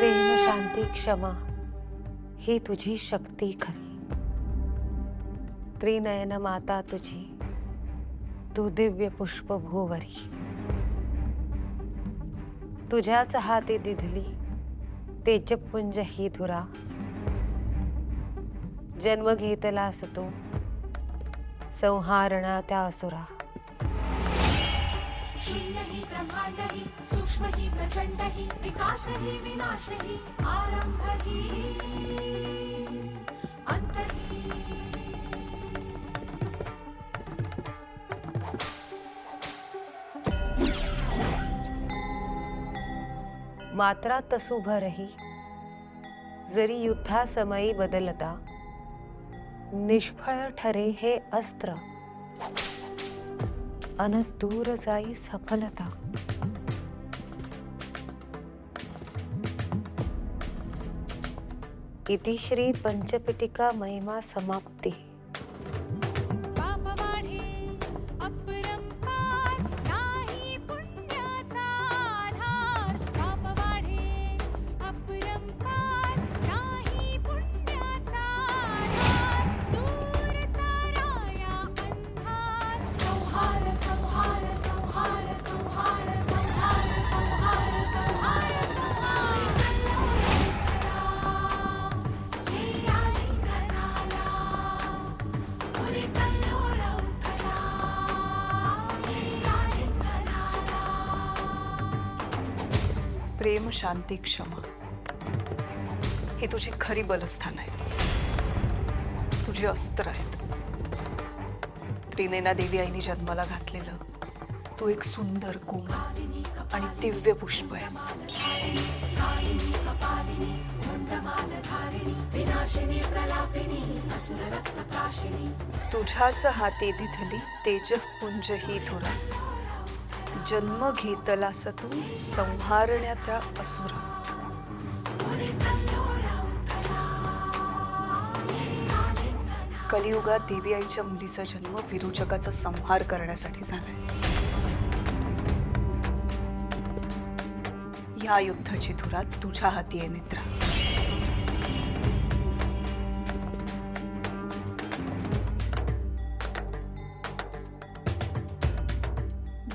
प्रेम शांती क्षमा ही तुझी शक्ती खरी। त्रिनयन माता तुझी तू दिव्य पुष्प भूवरी। तुझ्याच हाती दिधली तेजपुंज ही धुरा। जन्म घेतलास तू संहारणा त्या असुरा। शून्य ही ब्रह्मांड ही सूक्ष्म ही प्रचंड ही विकास ही विनाश ही आरंभ ही अंत ही। मात्रा तसु भरही जरी युद्धासमयी बदलता निष्फळ ठरे हे अस्त्र अन दूर जाई सफलता। इति श्री पंचपिटिका महिमा समाप्ती। प्रेम शांती क्षमा ही तुझी खरी बलस्थान आहेत, तुझी अस्त्र आहेत। त्रिनयना देवी आईने जन्माला घातलेलं तू एक सुंदर कोमल आणि दिव्य पुष्प आहेस। तुझ्याच हाती दिधली तेजपुंज ही धुरा। जन्म घेतलास तू संहारण्या त्या असुरा। कलियुगात देवी आईच्या मुलीचा जन्म विरोचकाचा संहार करण्यासाठी झालाय। या युद्धाची धुरा तुझ्या हाती आहे मित्रा।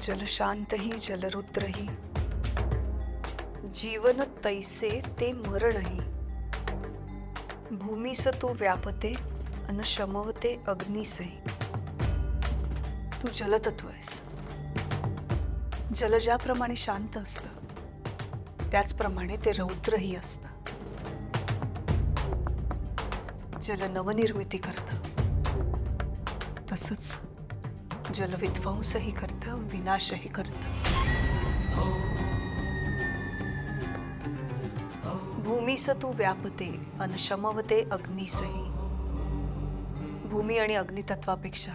जलशांत ही जलरुद्र ही जीवन तैसे ते मरणही। भूमीस तू व्यापते अन शमवते अग्निसही। तू जलतत्व आहेस। जल ज्याप्रमाणे शांत असतं त्याचप्रमाणे ते रौद्रही असतं। जल नवनिर्मिती करतं तसंच जल विध्वंसही करतं विनाशही करतं। भूमीस तू व्यापते अन शमवते अग्निसही। भूमी आणि अग्नितत्वापेक्षा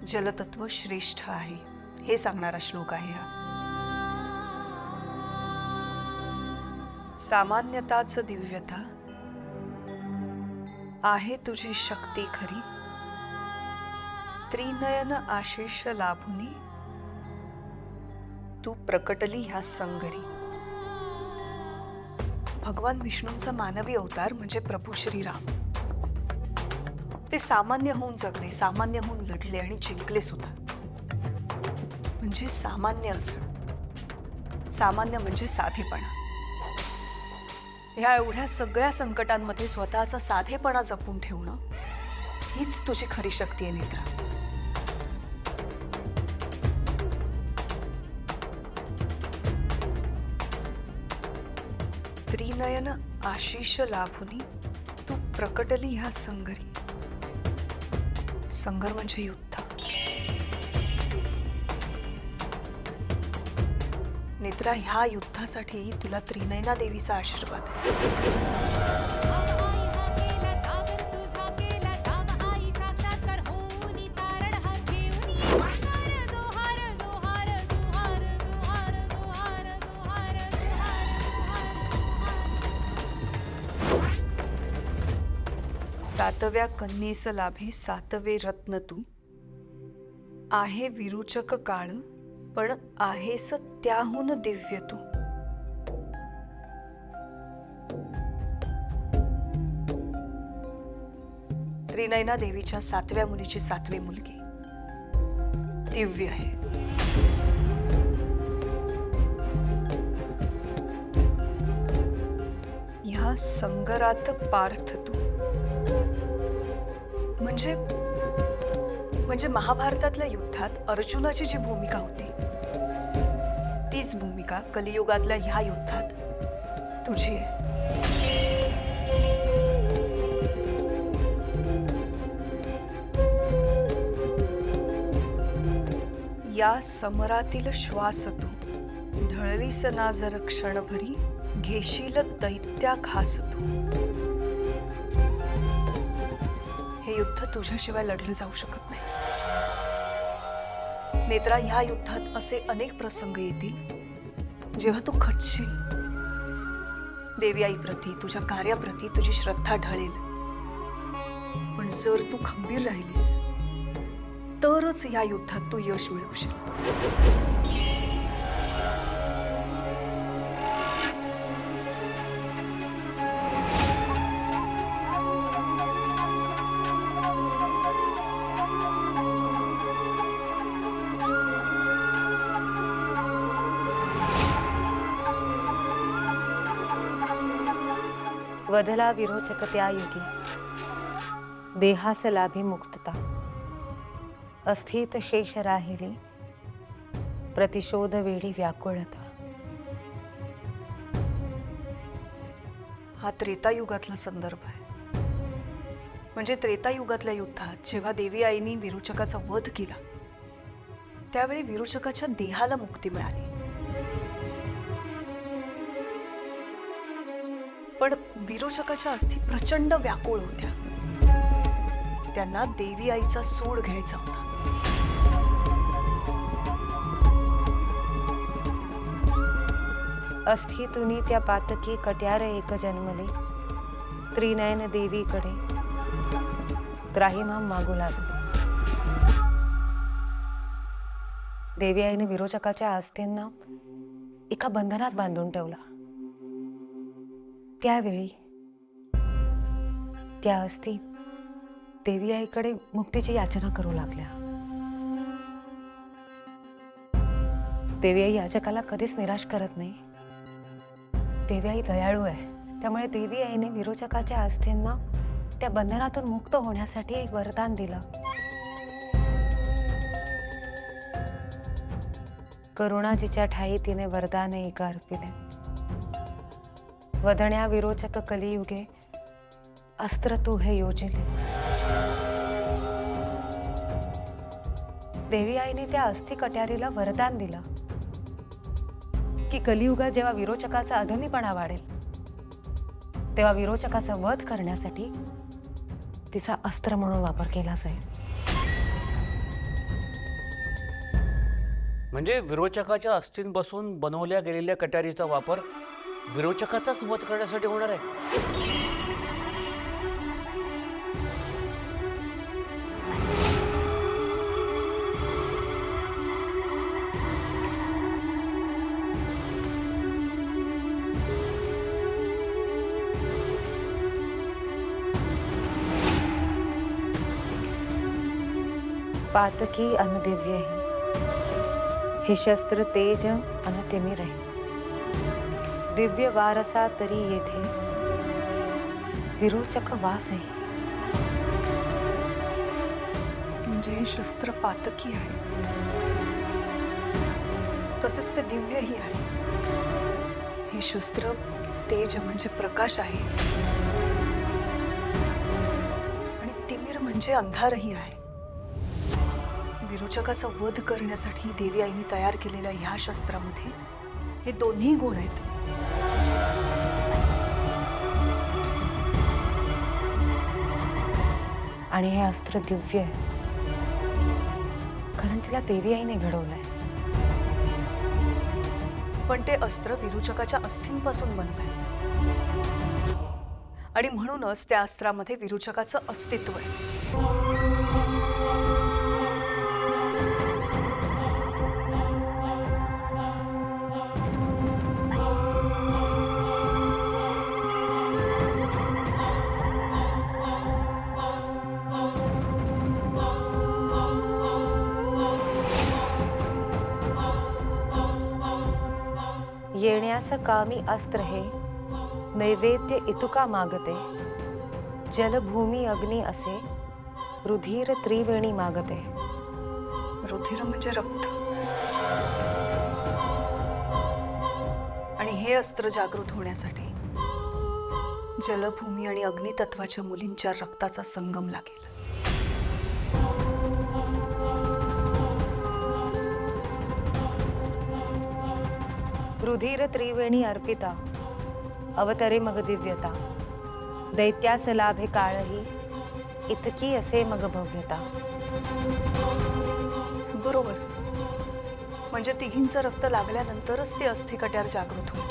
जलतत्व श्रेष्ठ आहे हे सांगणारा श्लोक आहे हा। सामान्यताच दिव्यता आहे तुझी शक्ती खरी। त्रिनयन आशिष लाभुनी तू प्रकटली ह्या संगरी। भगवान विष्णूंचा मानवी अवतार म्हणजे प्रभू श्रीराम। ते सामान्य होऊन जगले, सामान्य होऊन लढले आणि जिंकले सुद्धा। म्हणजे सामान्य असणं, सामान्य म्हणजे साधेपणा। ह्या एवढ्या सगळ्या संकटांमध्ये स्वतःचा साधेपणा जपून ठेवणं हीच तुझी खरी शक्ती आहे मित्रा। त्रिनयन आशिष लाभुनी तू प्रकटली ह्या संगरी। संगर म्हणजे युद्ध। नेत्रा, ह्या युद्धासाठी तुला त्रिनयना देवीचा आशीर्वाद आहे। सातव्या कन्येस लाभे सातवे रत्न तू। आहे विरुचक काळ पण आहेस त्याहून दिव्य तू। त्रिनयना देवीच्या 7व्या मुलीची 7वी मुलगी दिव्य आहे. या संगरात पार्थ तू म्हणजे महाभारतातल्या युद्धात अर्जुनाची जी भूमिका होती तीच भूमिका कलियुगातल्या ह्या युद्धात तुझी आहे. या समरातील श्वास तू ढळलीस ना जर क्षणभरी घेशील दैत्या घास तू. हे युद्ध तुझ्याशिवाय लढलं जाऊ शकत नाही. नेत्रा, ह्या युद्धात असे अनेक प्रसंग येतील जेव्हा तू खचशील. देवी आईप्रती, तुझ्या कार्याप्रती तुझी श्रद्धा ढळेल. पण जर तू खंबीर राहिलीस तरच या युद्धात तू यश मिळवशील. वधला विरोचक त्या युगी देहास लाभी मुक्तता. अस्थित शेष राहिली प्रतिशोध वेळी व्याकुळता. हा त्रेतायुगातला संदर्भ आहे. म्हणजे त्रेतायुगातल्या युद्धात जेव्हा देवी आईनी विरोचकाचा वध केला त्यावेळी विरोचकाच्या देहाला मुक्ती मिळाली. पण विरोचकाच्या अस्थी प्रचंड व्याकुळ होत्या. त्यांना देवी आईचा सूड घ्यायचा होता. अस्थितुनी त्या पातकी कट्यार एक जन्मले त्रिनयन देवीकडे त्राहिमाम मागू लागले. देवी आईने विरोचकाच्या अस्थींना एका बंधनात बांधून ठेवला. त्यावेळी त्या अस्थी देवी आईकडे मुक्तीची याचना करू लागल्या. देवी आई याचकाला कधीच निराश करत नाही. देवी आई दयाळू आहे. त्यामुळे देवी आईने विरोचकाच्या अस्थींना त्या बंधनातून मुक्त होण्यासाठी एक वरदान दिलं. करुणाजीच्या ठाई तिने वरदान एक अर्पिले. वदण्या विरोचक कलियुगे अस्त्र तू हे योजिले. देवी आईने त्या अस्थि कट्यारीला वरदान दिलं की कलियुगात जेव्हा विरोचकाचा अधमीपणा वाढेल तेव्हा विरोचकाचा वध करण्यासाठी तिचा अस्त्र म्हणून वापर केला जाईल. म्हणजे विरोचकाच्या अस्थींपासून बनवल्या गेलेल्या कट्यारीचा वापर विरोचकाचाच वध करण्यासाठी होणार आहे. पातकी अनदिव्य हे शस्त्र तेज अनतिमिर आहे. दिव्य वारसा तरी येथे विरोचक वास आहे. म्हणजे हे शस्त्र पातकी आहे तसेच ते दिव्यही आहे. हे शस्त्र तेज म्हणजे प्रकाश आहे आणि तिमिर म्हणजे अंधारही आहे. विरोचकाचा वध करण्यासाठी देवी आईने तयार केलेल्या ह्या शस्त्रामध्ये हे दोन्ही गुण आहेत. आणि हे अस्त्र दिव्य आहे कारण तिला देवी आईने घडवलंय. पण ते अस्त्र विरोचकाच्या अस्थींपासून बनलंय आणि म्हणूनच त्या अस्त्रामध्ये विरोचकाचं अस्तित्व आहे. दैत्यास कामी अस्त्र हे नैवेद्य इतुका मागते जल भूमी अग्नी असे रुधिर त्रिवेणी मागते. रुधिर म्हणजे रक्त. आणि हे अस्त्र जागृत होण्यासाठी जलभूमी आणि अग्नितत्वाच्या मुलींच्या रक्ताचा संगम लागेल. रुधिर त्रिवेणी अर्पिता अवतरे मग दिव्यता दैत्यास लाभे काळही इतकी असे मग भव्यता. बरोबर. म्हणजे तिघींचं रक्त लागल्यानंतरच ती अस्थिकट्यार जागृत होईल.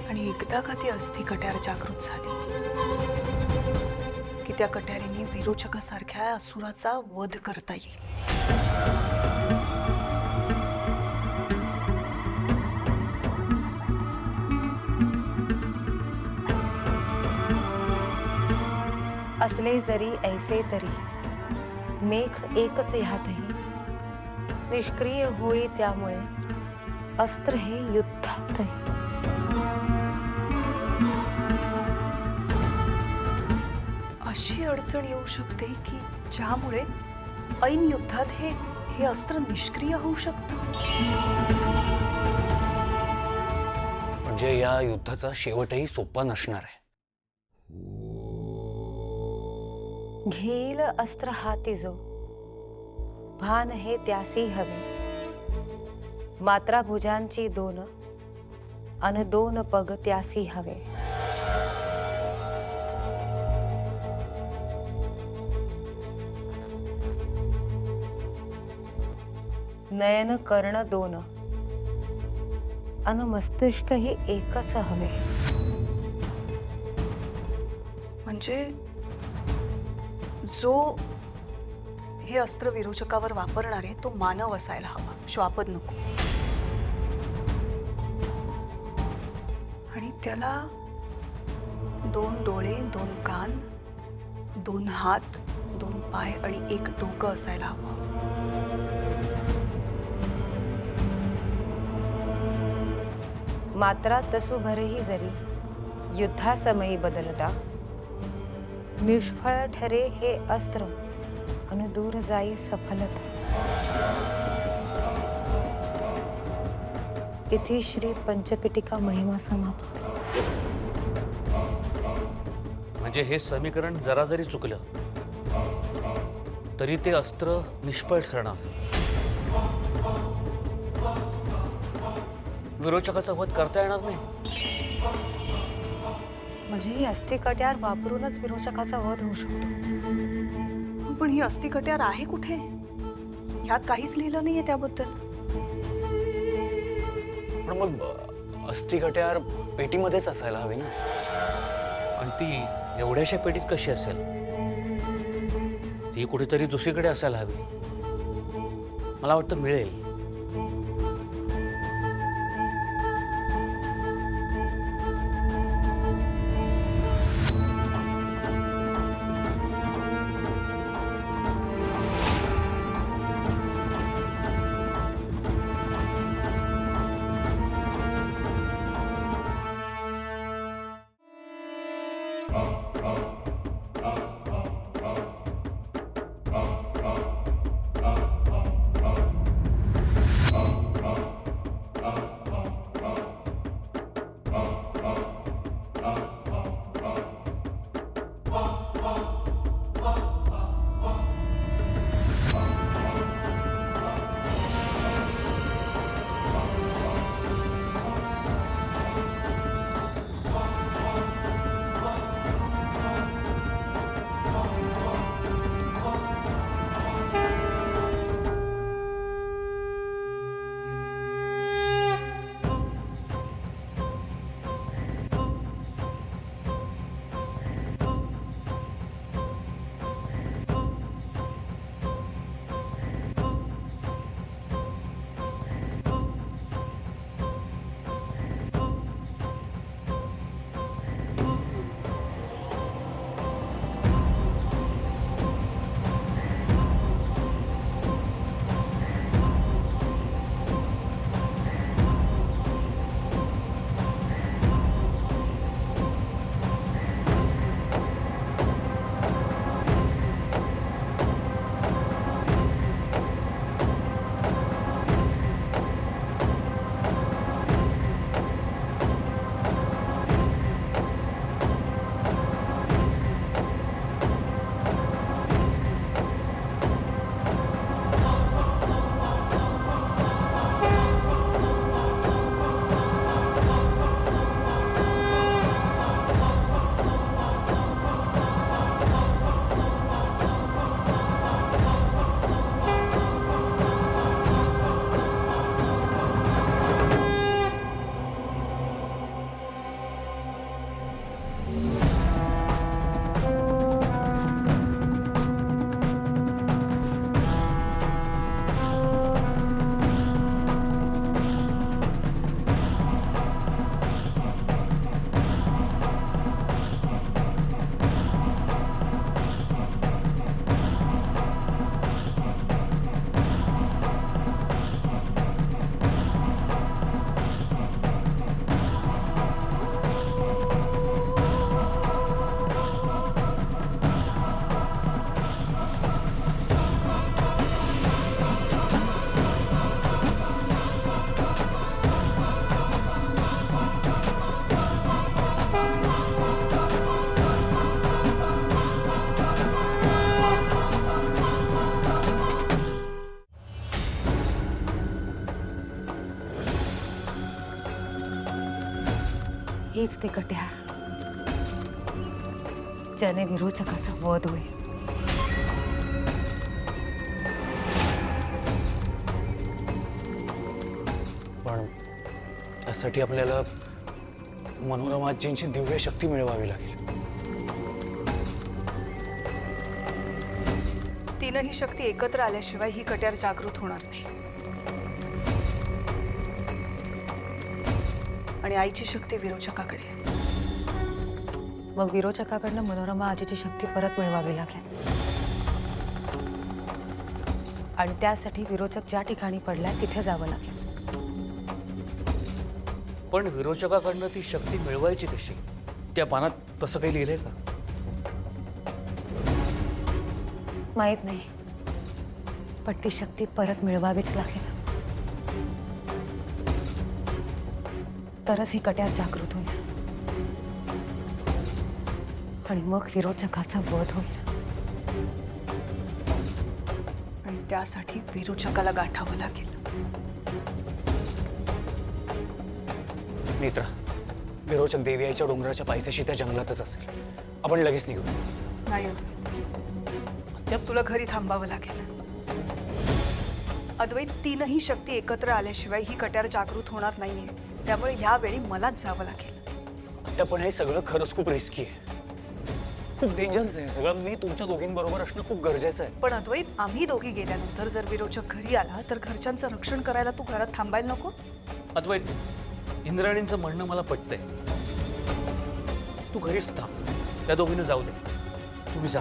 आणि एकदा का ती अस्थिकट्यार जागृत झाली की त्या कट्यारीने विरोचकासारख्या असुराचा वध करता येईल. असले जरी ऐसे तरी मेघ एकच ह्यातही निष्क्रिय होई त्यामुळे अस्त्र हे युद्धातही. अशी अडचण येऊ शकते की ज्यामुळे ऐन युद्धात हे अस्त्र निष्क्रिय होऊ शकतं. म्हणजे या युद्धाचा शेवटही सोपा नसणार आहे. घेईल अस्त्र हाती जो भान हे त्यासी हवे मात्रा भुजांची दोन अन दोन पग त्यासी हवे. नयन कर्ण दोन अन मस्तिष्क ही एकच हवे. म्हणजे जो हे अस्त्र विरोचकावर वापरणार आहे तो मानव असायला हवा, श्वापद नको. आणि त्याला 2 डोळे, 2 कान, 2 हात, 2 पाय आणि 1 डोकं असायला हवं. मात्रा तसु भरही जरी युद्धासमयी बदलता निष्फळ ठरे हे अस्त्र अन दूर जाई सफलता. इथे श्री पंचपिटिका महिमा समाप्त. म्हणजे हे समीकरण जरा जरी चुकलं तरी ते अस्त्र निष्फळ ठरणार. विरोचकाचा वध करता येणार नाही. म्हणजे ही अस्थिकट्यार वापरूनच विरोचकाचा वध होऊ शकतो. पण ही अस्थिकट्यार आहे कुठे? ह्यात काहीच लिहिलं नाहीये त्याबद्दल. पण मग अस्थिकट्यार पेटीमध्येच असायला हवी ना. आणि ती एवढ्याशा पेटीत कशी असेल? ती कुठेतरी दुसरीकडे असायला हवी. मला वाटतं मिळेल. हीच ती कट्यार ज्याने विरोचकाचा वध होईल. पण त्यासाठी आपल्याला मनोरमाजींची दिव्य शक्ती मिळवावी लागेल. तीनही शक्ती एकत्र आल्याशिवाय ही कट्यार जागृत होणार नाही. आणि आईची शक्ती विरोचकाकडे आहे. मग विरोचकाकडनं मनोरमा आजीची शक्ती परत मिळवावी लागेल. आणि त्यासाठी विरोचक ज्या ठिकाणी पडलाय तिथे जावं लागेल. पण विरोचकाकडनं ती शक्ती मिळवायची कशी? त्या पानात तसं काही लिहिलंय का? माहित नाही, पण ती शक्ती परत मिळवावीच लागेल. तरच ही कट्यार जागृत होईल आणि मग विरोचकाचा वध होईल. आणि त्यासाठी विरोचकाला गाठावं लागेल. मित्रा, विरोचक देवी आईच्या डोंगराच्या पायथ्याशी त्या जंगलातच असेल. आपण लगेच निघू. नाही त्यात तुला घरी थांबावं लागेल. अद्वैत, तीनही शक्ती एकत्र आल्याशिवाय ही कट्यार जागृत होणार नाहीये. त्यामुळे ह्यावेळी मलाच जावं लागेल. पण हे सगळं खरंच खूप रिस्की आहे. खूप डेंजरस आहे सगळं. मी तुमच्या दोघींबरोबर असणं खूप गरजेचं आहे. पण अद्वैत, आम्ही दोघी गेल्यानंतर जर विरोचक घरी आला तर घरच्यांचं रक्षण करायला तू घरात थांबायला नको? अद्वैत, इंद्राणींचं म्हणणं मला पटतंय. तू घरीच थांब. त्या दोघींना जाऊ दे. तुम्ही जा.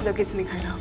लगेच निघायला